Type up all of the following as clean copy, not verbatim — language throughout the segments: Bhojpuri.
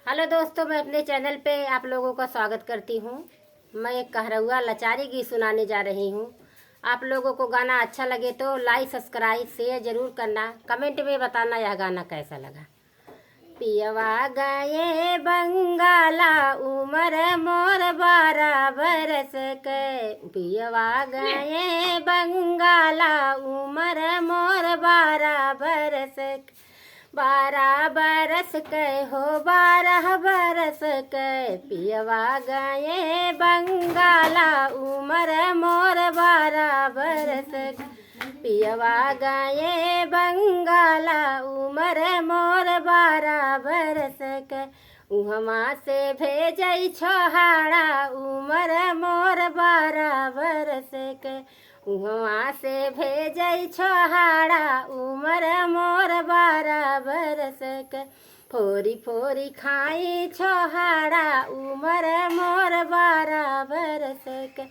हेलो दोस्तों, मैं अपने चैनल पे आप लोगों का स्वागत करती हूँ। मैं एक कहरौआ लाचारी गीत सुनाने जा रही हूँ। आप लोगों को गाना अच्छा लगे तो लाइक सब्सक्राइब शेयर जरूर करना। कमेंट में बताना यह गाना कैसा लगा। पियवा गए बंगाला उमर मोर 12 बरस के। पियवा गए बंगाला उमर मोर 12 बरस के। 12 बरस के हो 12 बरस के। पियवा गए बंगाला उमर मोर 12 बरस के। पियवा गए बंगाला उमर मोर 12 बरस के। उहमा से भेजै छोहाड़ा उमर मोर 12 बरस के। उहवा से भेजै छोहाड़ा उमर मोर 12 बरस के। फोरी फोरी खाई छोहाड़ा उमर मोर 12 बरस के।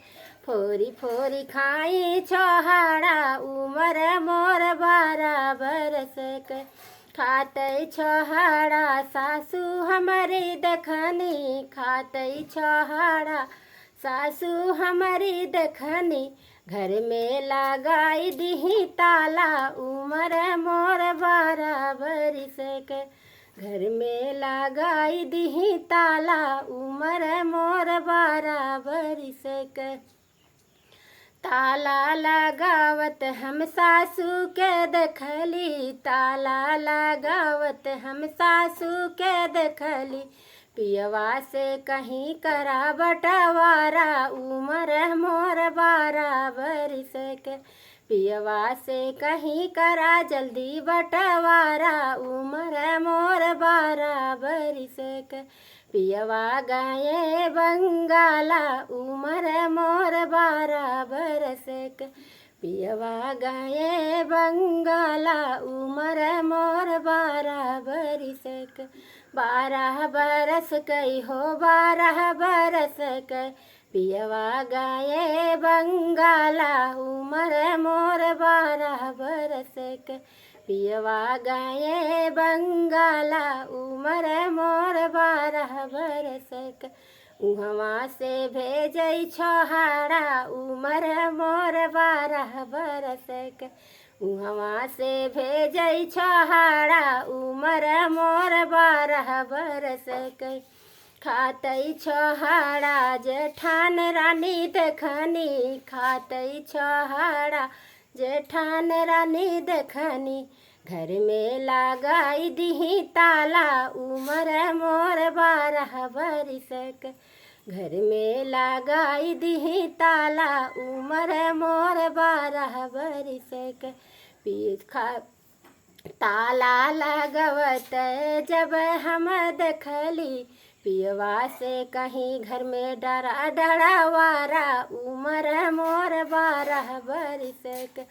फोरी फोरी खाई छोहाड़ा उमर मोर 12 बरस के। खातै छोहाड़ा सासू हमारी देखनी। खातै छोहाड़ा सासू हमारी देखनी। घर में लगाई दीही ताला उमर मोर 12 बरस के। घर में लगाई दीही ताला उमर मोर 12 बरस के। ताला लगावत हम सासू के देखली। ताला लगावत हम सासू के देखली। पियवा से कहीं करा बटवारा उमर मोर 12 बरस के। पियवा से कहीं करा जल्दी बटवारा उमर मोर 12 बरस के। पियवा गए बंगाला उमर मोर 12 बरस के। पियवा गए बंगाला उमर मोर 12 बरस के। 12 बरस कई हो 12 बरस के। पियवा गए बंगाला उमर मोर 12 बरस के। पियवा गए बंगाला उमर मोर 12 बरस के। उहवा से भेजै छोहाड़ा उमर मोर 12 बरस के। उहवा से भेजै छोहाड़ा उमर मोर 12 बरस के। खातै छोहाड़ा जेठान रानी देखनी। खातै छोहाड़ा जेठान रानी देखनी। घर में लगाई दीही ताला उमर मोर 12 बरस के। घर में लगाई दीही ताला उमर मोर 12 बरस के। ताला लगवत जब हम देखली। पियवा से कहीं घर में डरा डरावारा उमर मोर 12 बरस के।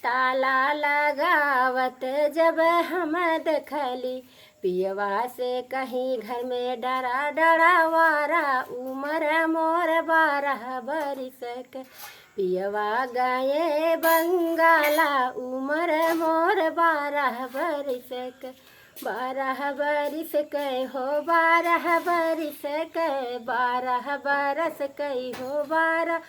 ताला लगावत जब हम देखली। पियवा से कहीं घर में डरा डरावारा उमर मोर 12 बरस के। पियवा गए बंगाला उमर मोर 12 बरस के। 12 बरस के हो 12 बरस के। 12 बरस के हो 12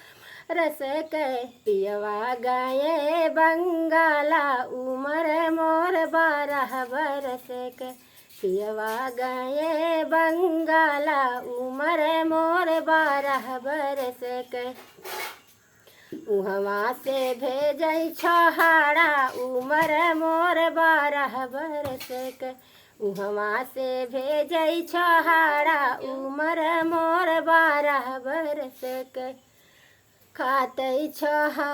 रस के। पियवा गए बंगाला उमर मोर 12 बरस के। पियवा गए बंगाला उमर मोर 12 बरस के। उहवा से भेजै छोहाड़ा उमर मोर 12 बरस के। उहवा से भेजै छोहाड़ा उमर मोर 12 बरस के। खातै छोहा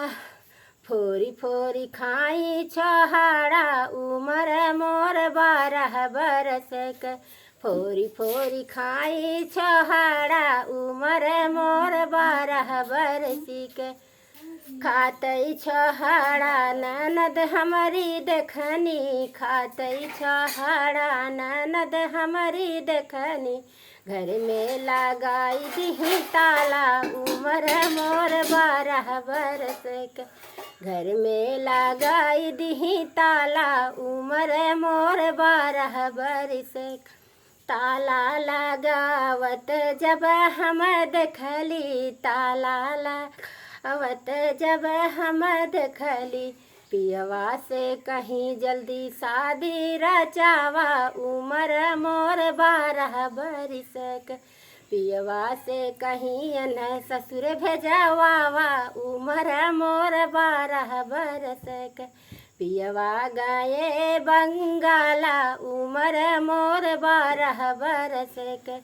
फोरी फोरी खाई छोहाड़ा उमर मोर 12 बरस के। फोरी फोरी खाई छोहाड़ा उमर मोर 12 बरस के। खातै छोहाड़ा ननद हमारी देखनी। खातै छोहाड़ा ननद हमारी देखनी। घर में लगाई दीही ताला उमर मोर 12 बरस के। घर में लगाई दीही ताला उमर मोर 12 बरस के। ताला लगावत जब हम देखली, ताला लगावत जब हम देखली, पियवा से कहीं जल्दी शादी रचावा, उम्र मोर 12 बरिस क, पियवा से कहीं न ससुर भेजवावा, उम्र मोर 12 बरस क, पियवा गए बंगाला, उम्र मोर 12 बरस क,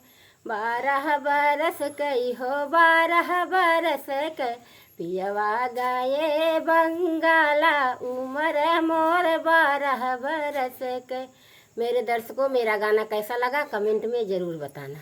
12 बरस कई हो 12 बरस क, पियवा गए बंगाला, उम्र मोर 12 बरस क। मेरे दर्शकों, मेरा गाना कैसा लगा कमेंट में ज़रूर बताना।